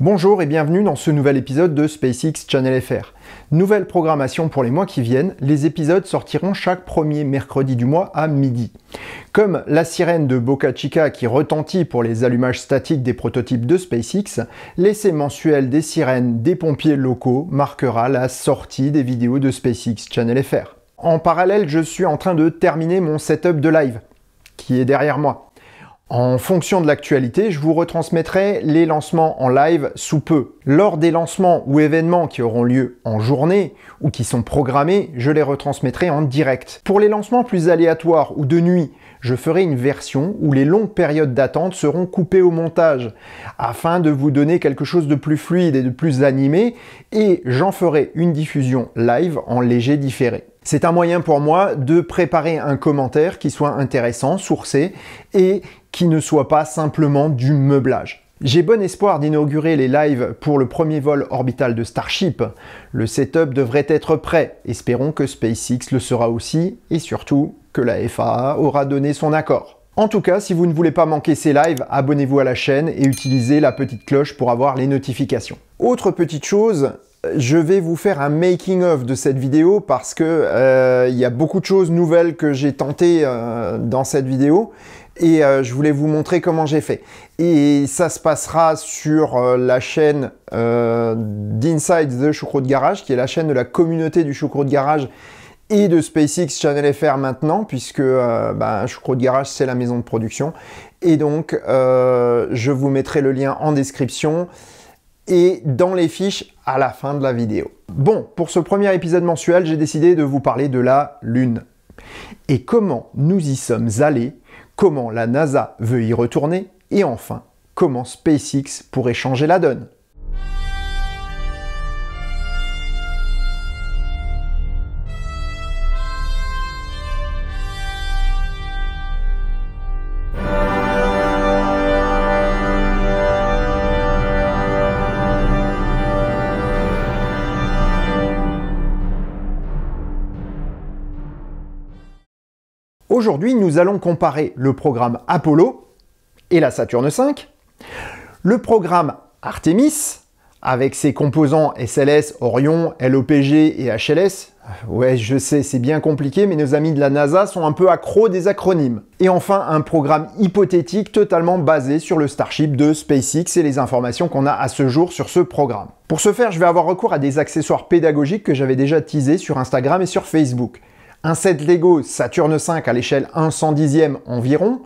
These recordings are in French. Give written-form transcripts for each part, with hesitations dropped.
Bonjour et bienvenue dans ce nouvel épisode de SpaceX Channel FR. Nouvelle programmation pour les mois qui viennent, les épisodes sortiront chaque premier mercredi du mois à midi. Comme la sirène de Boca Chica qui retentit pour les allumages statiques des prototypes de SpaceX, l'essai mensuel des sirènes des pompiers locaux marquera la sortie des vidéos de SpaceX Channel FR. En parallèle, je suis en train de terminer mon setup de live, qui est derrière moi. En fonction de l'actualité, je vous retransmettrai les lancements en live sous peu. Lors des lancements ou événements qui auront lieu en journée ou qui sont programmés, je les retransmettrai en direct. Pour les lancements plus aléatoires ou de nuit, je ferai une version où les longues périodes d'attente seront coupées au montage afin de vous donner quelque chose de plus fluide et de plus animé, et j'en ferai une diffusion live en léger différé. C'est un moyen pour moi de préparer un commentaire qui soit intéressant, sourcé et qui ne soit pas simplement du meublage. J'ai bon espoir d'inaugurer les lives pour le premier vol orbital de Starship. Le setup devrait être prêt. Espérons que SpaceX le sera aussi et surtout que la FAA aura donné son accord. En tout cas, si vous ne voulez pas manquer ces lives, abonnez-vous à la chaîne et utilisez la petite cloche pour avoir les notifications. Autre petite chose, je vais vous faire un making-of de cette vidéo parce que y a beaucoup de choses nouvelles que j'ai tentées dans cette vidéo et je voulais vous montrer comment j'ai fait. Et ça se passera sur la chaîne d'Inside the Choucroute Garage, qui est la chaîne de la communauté du Choucroute Garage et de SpaceX Channel FR maintenant, puisque Choucroute Garage c'est la maison de production. Et donc je vous mettrai le lien en description et dans les fiches à la fin de la vidéo. Bon, pour ce premier épisode mensuel, j'ai décidé de vous parler de la Lune. Et comment nous y sommes allés, comment la NASA veut y retourner, et enfin, comment SpaceX pourrait changer la donne. Aujourd'hui, nous allons comparer le programme Apollo et la Saturne V, le programme Artemis, avec ses composants SLS, Orion, LOPG et HLS. Ouais, je sais, c'est bien compliqué, mais nos amis de la NASA sont un peu accros des acronymes. Et enfin, un programme hypothétique totalement basé sur le Starship de SpaceX et les informations qu'on a à ce jour sur ce programme. Pour ce faire, je vais avoir recours à des accessoires pédagogiques que j'avais déjà teasés sur Instagram et sur Facebook. Un set Lego Saturne V à l'échelle 1/110e environ,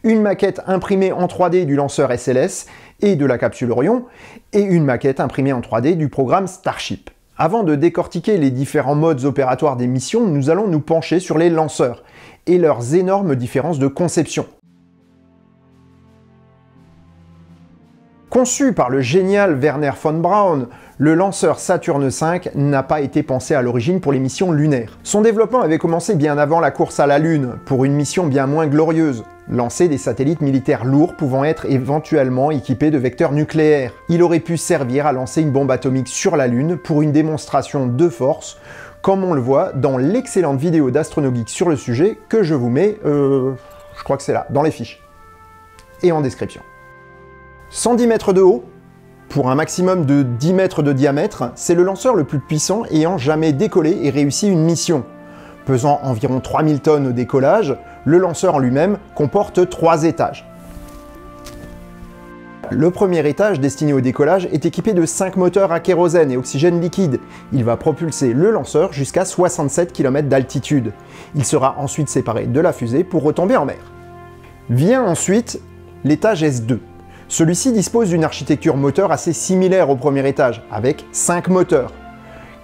une maquette imprimée en 3D du lanceur SLS et de la capsule Orion, et une maquette imprimée en 3D du programme Starship. Avant de décortiquer les différents modes opératoires des missions, nous allons nous pencher sur les lanceurs et leurs énormes différences de conception. Conçu par le génial Wernher von Braun, le lanceur Saturne V n'a pas été pensé à l'origine pour les missions lunaires. Son développement avait commencé bien avant la course à la Lune, pour une mission bien moins glorieuse, lancer des satellites militaires lourds pouvant être éventuellement équipés de vecteurs nucléaires. Il aurait pu servir à lancer une bombe atomique sur la Lune pour une démonstration de force, comme on le voit dans l'excellente vidéo d'Astronogeek sur le sujet que je vous mets, je crois que c'est là, dans les fiches, et en description. 110 mètres de haut, pour un maximum de 10 mètres de diamètre, c'est le lanceur le plus puissant ayant jamais décollé et réussi une mission. Pesant environ 3000 tonnes au décollage, le lanceur en lui-même comporte 3 étages. Le premier étage, destiné au décollage, est équipé de 5 moteurs à kérosène et oxygène liquide. Il va propulser le lanceur jusqu'à 67 km d'altitude. Il sera ensuite séparé de la fusée pour retomber en mer. Vient ensuite l'étage S2. Celui-ci dispose d'une architecture moteur assez similaire au premier étage, avec 5 moteurs.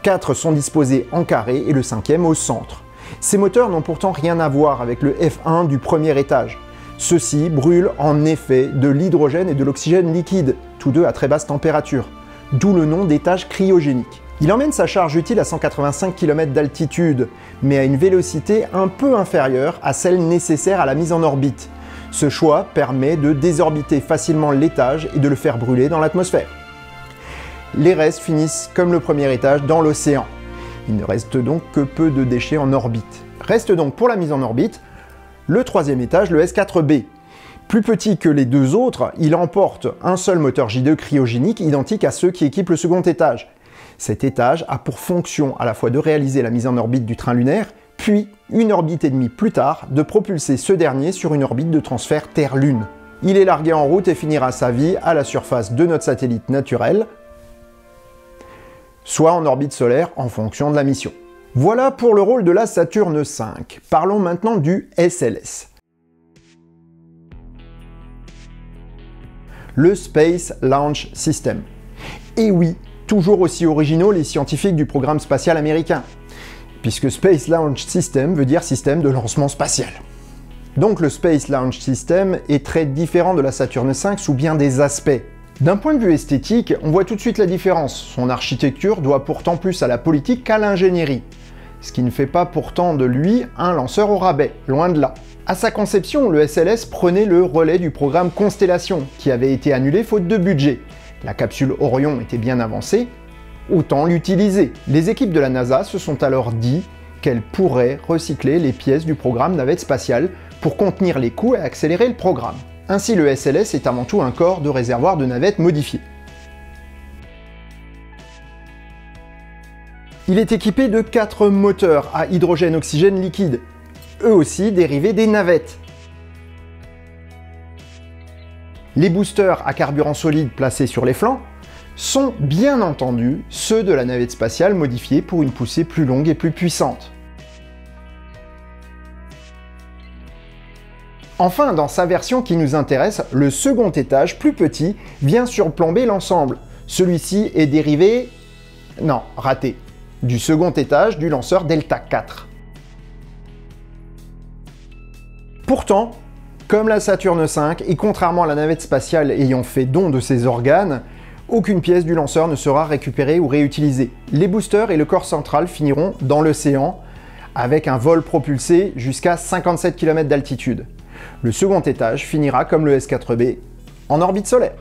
4 sont disposés en carré et le 5e au centre. Ces moteurs n'ont pourtant rien à voir avec le F1 du premier étage. Ceux-ci brûlent en effet de l'hydrogène et de l'oxygène liquide, tous deux à très basse température, d'où le nom d'étage cryogénique. Il emmène sa charge utile à 185 km d'altitude, mais à une vélocité un peu inférieure à celle nécessaire à la mise en orbite. Ce choix permet de désorbiter facilement l'étage et de le faire brûler dans l'atmosphère. Les restes finissent comme le premier étage dans l'océan. Il ne reste donc que peu de déchets en orbite. Reste donc pour la mise en orbite le troisième étage, le S4B. Plus petit que les deux autres, il emporte un seul moteur J2 cryogénique identique à ceux qui équipent le second étage. Cet étage a pour fonction à la fois de réaliser la mise en orbite du train lunaire, puis, une orbite et demie plus tard, de propulser ce dernier sur une orbite de transfert Terre-Lune. Il est largué en route et finira sa vie à la surface de notre satellite naturel, soit en orbite solaire en fonction de la mission. Voilà pour le rôle de la Saturne V. Parlons maintenant du SLS. Le Space Launch System. Et oui, toujours aussi originaux les scientifiques du programme spatial américain, puisque Space Launch System veut dire système de lancement spatial. Donc le Space Launch System est très différent de la Saturne V sous bien des aspects. D'un point de vue esthétique, on voit tout de suite la différence. Son architecture doit pourtant plus à la politique qu'à l'ingénierie, ce qui ne fait pas pourtant de lui un lanceur au rabais, loin de là. À sa conception, le SLS prenait le relais du programme Constellation, qui avait été annulé faute de budget. La capsule Orion était bien avancée, autant l'utiliser. Les équipes de la NASA se sont alors dit qu'elles pourraient recycler les pièces du programme navette spatiale pour contenir les coûts et accélérer le programme. Ainsi, le SLS est avant tout un corps de réservoir de navettes modifié. Il est équipé de 4 moteurs à hydrogène-oxygène liquide, eux aussi dérivés des navettes. Les boosters à carburant solide placés sur les flancs sont bien entendu ceux de la navette spatiale modifiée pour une poussée plus longue et plus puissante. Enfin, dans sa version qui nous intéresse, le second étage, plus petit, vient surplomber l'ensemble. Celui-ci est dérivé... non, raté. Du second étage du lanceur Delta IV. Pourtant, comme la Saturne V, et contrairement à la navette spatiale ayant fait don de ses organes, aucune pièce du lanceur ne sera récupérée ou réutilisée. Les boosters et le corps central finiront dans l'océan, avec un vol propulsé jusqu'à 57 km d'altitude. Le second étage finira comme le S4B, en orbite solaire.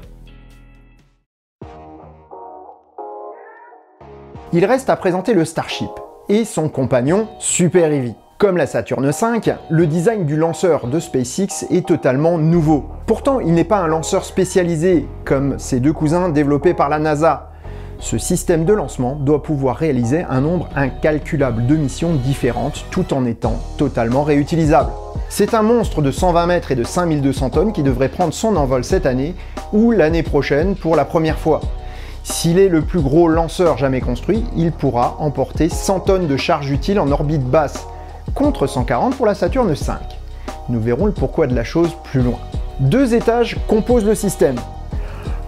Il reste à présenter le Starship et son compagnon Super Heavy. Comme la Saturne V, le design du lanceur de SpaceX est totalement nouveau. Pourtant, il n'est pas un lanceur spécialisé comme ses deux cousins développés par la NASA. Ce système de lancement doit pouvoir réaliser un nombre incalculable de missions différentes tout en étant totalement réutilisable. C'est un monstre de 120 mètres et de 5200 tonnes qui devrait prendre son envol cette année ou l'année prochaine pour la première fois. S'il est le plus gros lanceur jamais construit, il pourra emporter 100 tonnes de charge utile en orbite basse, contre 140 pour la Saturne V. Nous verrons le pourquoi de la chose plus loin. 2 étages composent le système.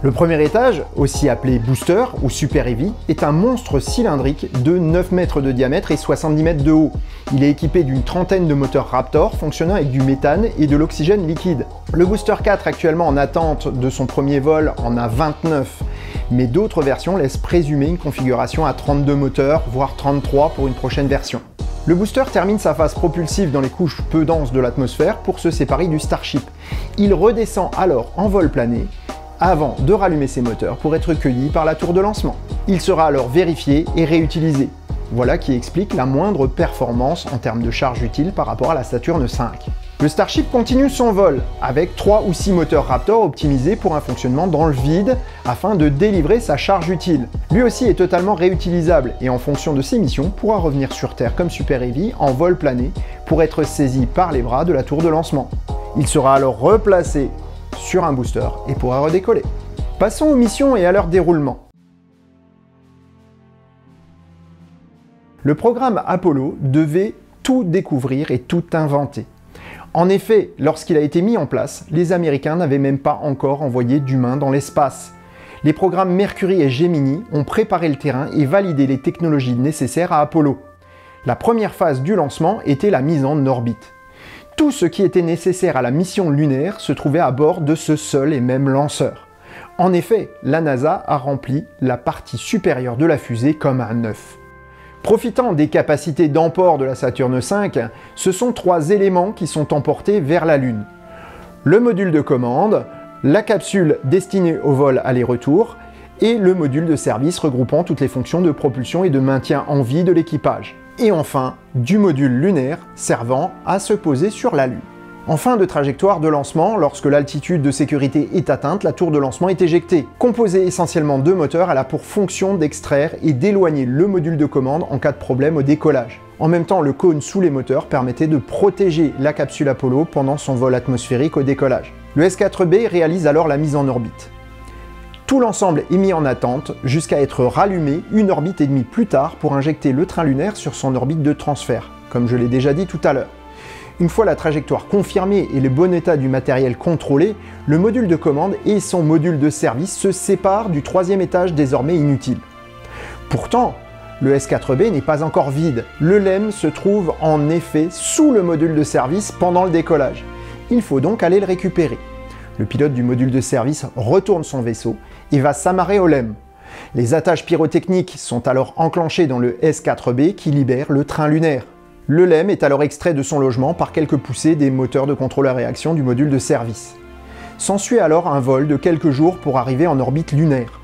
Le premier étage, aussi appelé Booster ou Super Heavy, est un monstre cylindrique de 9 mètres de diamètre et 70 mètres de haut. Il est équipé d'une trentaine de moteurs Raptor fonctionnant avec du méthane et de l'oxygène liquide. Le Booster 4, actuellement en attente de son premier vol, en a 29, mais d'autres versions laissent présumer une configuration à 32 moteurs, voire 33 pour une prochaine version. Le booster termine sa phase propulsive dans les couches peu denses de l'atmosphère pour se séparer du Starship. Il redescend alors en vol plané, avant de rallumer ses moteurs pour être cueilli par la tour de lancement. Il sera alors vérifié et réutilisé. Voilà qui explique la moindre performance en termes de charge utile par rapport à la Saturne V. Le Starship continue son vol, avec 3 ou 6 moteurs Raptor optimisés pour un fonctionnement dans le vide, afin de délivrer sa charge utile. Lui aussi est totalement réutilisable, et en fonction de ses missions, pourra revenir sur Terre comme Super Heavy en vol plané, pour être saisi par les bras de la tour de lancement. Il sera alors replacé sur un booster et pourra redécoller. Passons aux missions et à leur déroulement. Le programme Apollo devait tout découvrir et tout inventer. En effet, lorsqu'il a été mis en place, les Américains n'avaient même pas encore envoyé d'humains dans l'espace. Les programmes Mercury et Gemini ont préparé le terrain et validé les technologies nécessaires à Apollo. La première phase du lancement était la mise en orbite. Tout ce qui était nécessaire à la mission lunaire se trouvait à bord de ce seul et même lanceur. En effet, la NASA a rempli la partie supérieure de la fusée comme un œuf. Profitant des capacités d'emport de la Saturne V, ce sont 3 éléments qui sont emportés vers la Lune. Le module de commande, la capsule destinée au vol aller-retour, et le module de service regroupant toutes les fonctions de propulsion et de maintien en vie de l'équipage. Et enfin, du module lunaire servant à se poser sur la Lune. En fin de trajectoire de lancement, lorsque l'altitude de sécurité est atteinte, la tour de lancement est éjectée. Composée essentiellement de moteurs, elle a pour fonction d'extraire et d'éloigner le module de commande en cas de problème au décollage. En même temps, le cône sous les moteurs permettait de protéger la capsule Apollo pendant son vol atmosphérique au décollage. Le S-4B réalise alors la mise en orbite. Tout l'ensemble est mis en attente jusqu'à être rallumé une orbite et demie plus tard pour injecter le train lunaire sur son orbite de transfert, comme je l'ai déjà dit tout à l'heure. Une fois la trajectoire confirmée et le bon état du matériel contrôlé, le module de commande et son module de service se séparent du troisième étage désormais inutile. Pourtant, le S-4B n'est pas encore vide. Le LEM se trouve en effet sous le module de service pendant le décollage. Il faut donc aller le récupérer. Le pilote du module de service retourne son vaisseau et va s'amarrer au LEM. Les attaches pyrotechniques sont alors enclenchées dans le S-4B qui libère le train lunaire. Le LEM est alors extrait de son logement par quelques poussées des moteurs de contrôle à réaction du module de service. S'ensuit alors un vol de quelques jours pour arriver en orbite lunaire.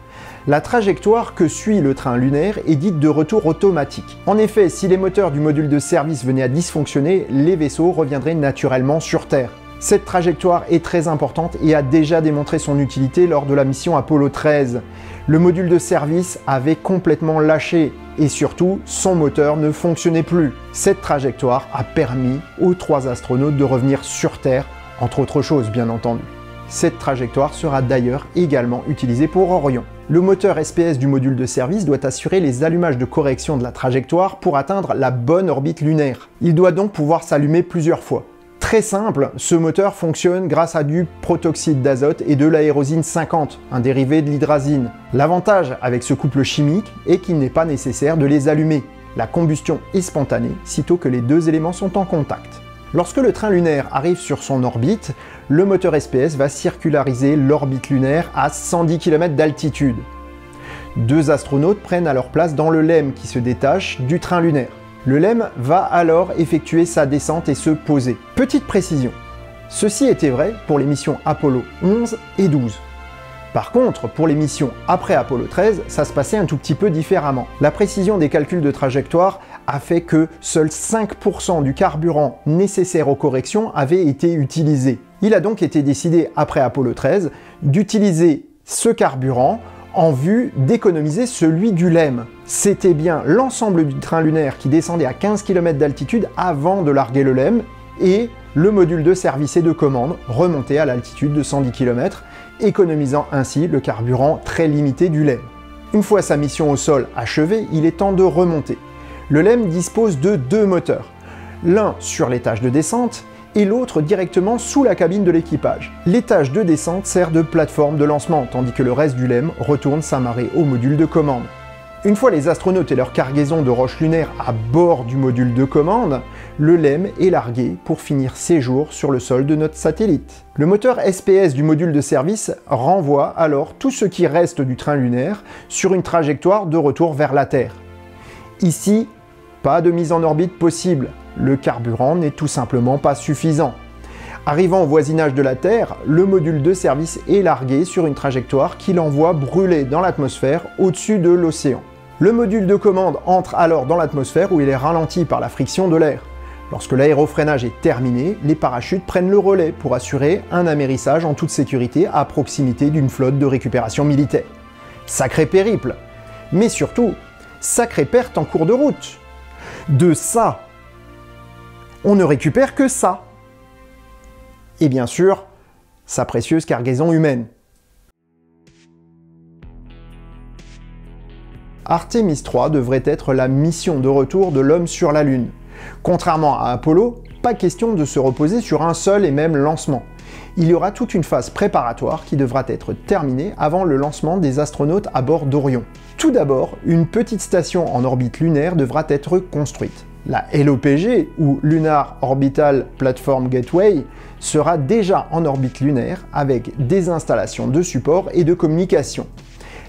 La trajectoire que suit le train lunaire est dite de retour automatique. En effet, si les moteurs du module de service venaient à dysfonctionner, les vaisseaux reviendraient naturellement sur Terre. Cette trajectoire est très importante et a déjà démontré son utilité lors de la mission Apollo 13. Le module de service avait complètement lâché et surtout, son moteur ne fonctionnait plus. Cette trajectoire a permis aux 3 astronautes de revenir sur Terre, entre autres choses bien entendu. Cette trajectoire sera d'ailleurs également utilisée pour Orion. Le moteur SPS du module de service doit assurer les allumages de correction de la trajectoire pour atteindre la bonne orbite lunaire. Il doit donc pouvoir s'allumer plusieurs fois. Très simple, ce moteur fonctionne grâce à du protoxyde d'azote et de l'aérosine 50, un dérivé de l'hydrazine. L'avantage avec ce couple chimique est qu'il n'est pas nécessaire de les allumer. La combustion est spontanée sitôt que les deux éléments sont en contact. Lorsque le train lunaire arrive sur son orbite, le moteur SPS va circulariser l'orbite lunaire à 110 km d'altitude. 2 astronautes prennent alors place dans le LEM qui se détache du train lunaire. Le LEM va alors effectuer sa descente et se poser. Petite précision, ceci était vrai pour les missions Apollo 11 et 12. Par contre, pour les missions après Apollo 13, ça se passait un tout petit peu différemment. La précision des calculs de trajectoire a fait que seuls 5% du carburant nécessaire aux corrections avait été utilisé. Il a donc été décidé après Apollo 13 d'utiliser ce carburant en vue d'économiser celui du LEM. C'était bien l'ensemble du train lunaire qui descendait à 15 km d'altitude avant de larguer le LEM et le module de service et de commande remontait à l'altitude de 110 km, économisant ainsi le carburant très limité du LEM. Une fois sa mission au sol achevée, il est temps de remonter. Le LEM dispose de 2 moteurs, l'un sur l'étage de descente et l'autre directement sous la cabine de l'équipage. L'étage de descente sert de plateforme de lancement, tandis que le reste du LEM retourne s'amarrer au module de commande. Une fois les astronautes et leur cargaison de roches lunaires à bord du module de commande, le LEM est largué pour finir ses jours sur le sol de notre satellite. Le moteur SPS du module de service renvoie alors tout ce qui reste du train lunaire sur une trajectoire de retour vers la Terre. Ici, pas de mise en orbite possible, le carburant n'est tout simplement pas suffisant. Arrivant au voisinage de la Terre, le module de service est largué sur une trajectoire qui l'envoie brûler dans l'atmosphère au-dessus de l'océan. Le module de commande entre alors dans l'atmosphère où il est ralenti par la friction de l'air. Lorsque l'aérofreinage est terminé, les parachutes prennent le relais pour assurer un amérissage en toute sécurité à proximité d'une flotte de récupération militaire. Sacré périple, mais surtout, sacrée perte en cours de route. De ça, on ne récupère que ça. Et bien sûr, sa précieuse cargaison humaine. Artemis 3 devrait être la mission de retour de l'homme sur la Lune. Contrairement à Apollo, pas question de se reposer sur un seul et même lancement. Il y aura toute une phase préparatoire qui devra être terminée avant le lancement des astronautes à bord d'Orion. Tout d'abord, une petite station en orbite lunaire devra être construite. La LOPG, ou Lunar Orbital Platform Gateway, sera déjà en orbite lunaire avec des installations de support et de communication.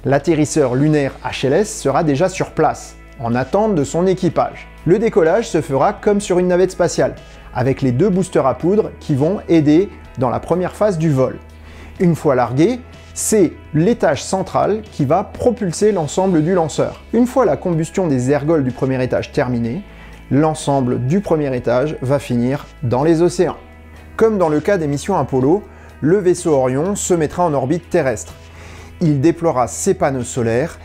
L'atterrisseur lunaire HLS sera déjà sur place, en attente de son équipage. Le décollage se fera comme sur une navette spatiale, avec les 2 boosters à poudre qui vont aider dans la première phase du vol. Une fois largué, c'est l'étage central qui va propulser l'ensemble du lanceur. Une fois la combustion des ergols du premier étage terminée, l'ensemble du premier étage va finir dans les océans. Comme dans le cas des missions Apollo, le vaisseau Orion se mettra en orbite terrestre. Il déploiera ses panneaux solaires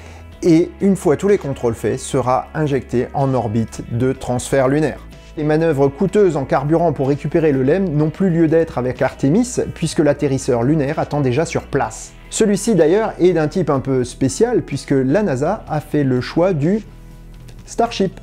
et, une fois tous les contrôles faits, sera injecté en orbite de transfert lunaire. Les manœuvres coûteuses en carburant pour récupérer le LEM n'ont plus lieu d'être avec Artemis, puisque l'atterrisseur lunaire attend déjà sur place. Celui-ci d'ailleurs est d'un type un peu spécial, puisque la NASA a fait le choix du Starship.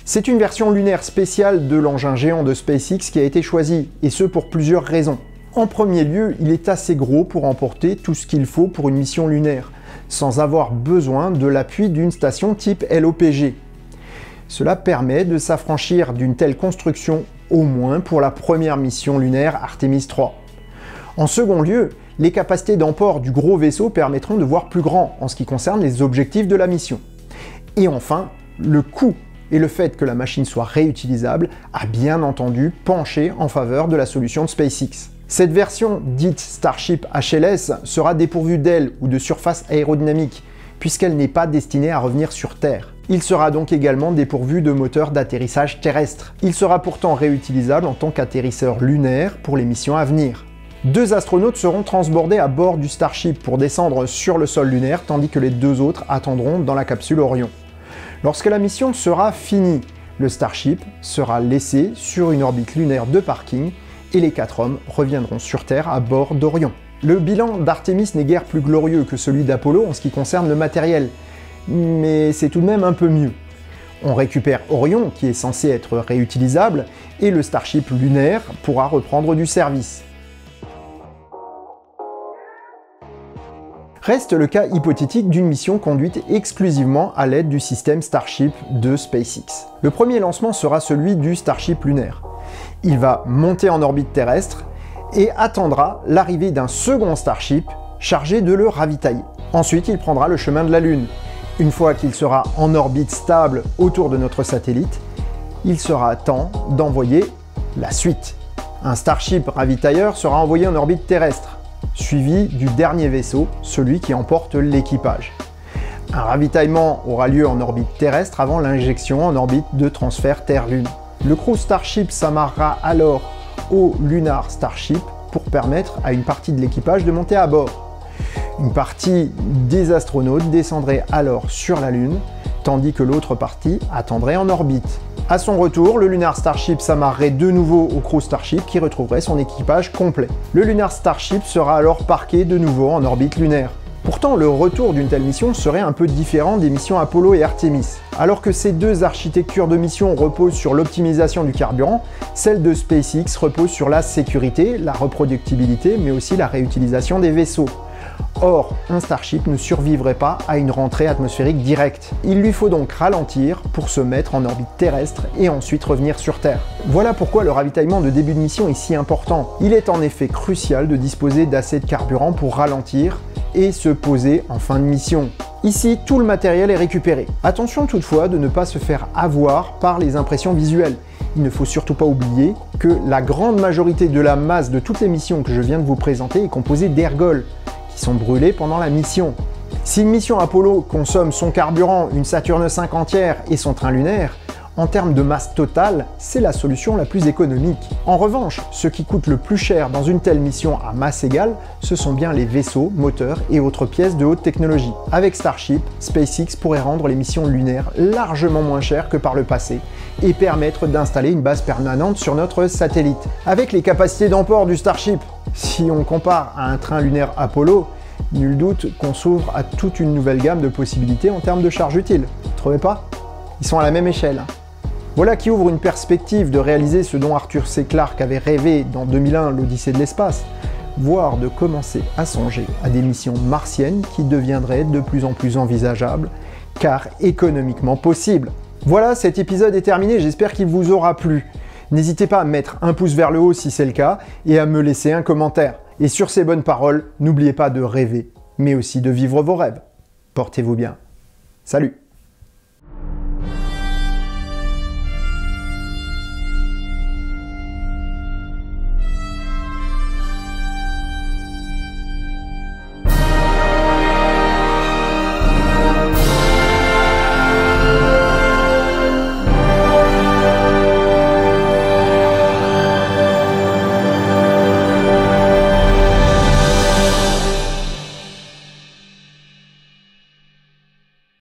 C'est une version lunaire spéciale de l'engin géant de SpaceX qui a été choisi, et ce pour plusieurs raisons. En premier lieu, il est assez gros pour emporter tout ce qu'il faut pour une mission lunaire, sans avoir besoin de l'appui d'une station type LOPG. Cela permet de s'affranchir d'une telle construction, au moins pour la première mission lunaire Artemis 3. En second lieu, les capacités d'emport du gros vaisseau permettront de voir plus grand en ce qui concerne les objectifs de la mission. Et enfin, le coût et le fait que la machine soit réutilisable a bien entendu penché en faveur de la solution de SpaceX. Cette version dite Starship HLS sera dépourvue d'ailes ou de surface aérodynamique, puisqu'elle n'est pas destinée à revenir sur Terre. Il sera donc également dépourvu de moteur d'atterrissage terrestre. Il sera pourtant réutilisable en tant qu'atterrisseur lunaire pour les missions à venir. 2 astronautes seront transbordés à bord du Starship pour descendre sur le sol lunaire, tandis que les 2 autres attendront dans la capsule Orion. Lorsque la mission sera finie, le Starship sera laissé sur une orbite lunaire de parking et les 4 hommes reviendront sur Terre à bord d'Orion. Le bilan d'Artemis n'est guère plus glorieux que celui d'Apollo en ce qui concerne le matériel, mais c'est tout de même un peu mieux. On récupère Orion, qui est censé être réutilisable, et le Starship lunaire pourra reprendre du service. Reste le cas hypothétique d'une mission conduite exclusivement à l'aide du système Starship de SpaceX. Le premier lancement sera celui du Starship lunaire. Il va monter en orbite terrestre et attendra l'arrivée d'un second Starship chargé de le ravitailler. Ensuite, il prendra le chemin de la Lune. Une fois qu'il sera en orbite stable autour de notre satellite, il sera temps d'envoyer la suite. Un Starship ravitailleur sera envoyé en orbite terrestre, suivi du dernier vaisseau, celui qui emporte l'équipage. Un ravitaillement aura lieu en orbite terrestre avant l'injection en orbite de transfert Terre-Lune. Le crew Starship s'amarrera alors au Lunar Starship pour permettre à une partie de l'équipage de monter à bord. Une partie des astronautes descendrait alors sur la Lune, tandis que l'autre partie attendrait en orbite. À son retour, le Lunar Starship s'amarrerait de nouveau au crew Starship qui retrouverait son équipage complet. Le Lunar Starship sera alors parqué de nouveau en orbite lunaire. Pourtant, le retour d'une telle mission serait un peu différent des missions Apollo et Artemis. Alors que ces 2 architectures de mission reposent sur l'optimisation du carburant, celle de SpaceX repose sur la sécurité, la reproductibilité, mais aussi la réutilisation des vaisseaux. Or, un Starship ne survivrait pas à une rentrée atmosphérique directe. Il lui faut donc ralentir pour se mettre en orbite terrestre et ensuite revenir sur Terre. Voilà pourquoi le ravitaillement de début de mission est si important. Il est en effet crucial de disposer d'assez de carburant pour ralentir et se poser en fin de mission. Ici, tout le matériel est récupéré. Attention toutefois de ne pas se faire avoir par les impressions visuelles. Il ne faut surtout pas oublier que la grande majorité de la masse de toutes les missions que je viens de vous présenter est composée d'ergols, qui sont brûlés pendant la mission. Si une mission Apollo consomme son carburant, une Saturne V entière et son train lunaire, en termes de masse totale, c'est la solution la plus économique. En revanche, ce qui coûte le plus cher dans une telle mission à masse égale, ce sont bien les vaisseaux, moteurs et autres pièces de haute technologie. Avec Starship, SpaceX pourrait rendre les missions lunaires largement moins chères que par le passé et permettre d'installer une base permanente sur notre satellite. Avec les capacités d'emport du Starship, si on compare à un train lunaire Apollo, nul doute qu'on s'ouvre à toute une nouvelle gamme de possibilités en termes de charge utile. Vous trouvez pas? Ils sont à la même échelle. Voilà qui ouvre une perspective de réaliser ce dont Arthur C. Clarke avait rêvé dans 2001, l'Odyssée de l'espace, voire de commencer à songer à des missions martiennes qui deviendraient de plus en plus envisageables, car économiquement possibles. Voilà, cet épisode est terminé, j'espère qu'il vous aura plu. N'hésitez pas à mettre un pouce vers le haut si c'est le cas, et à me laisser un commentaire. Et sur ces bonnes paroles, n'oubliez pas de rêver, mais aussi de vivre vos rêves. Portez-vous bien. Salut!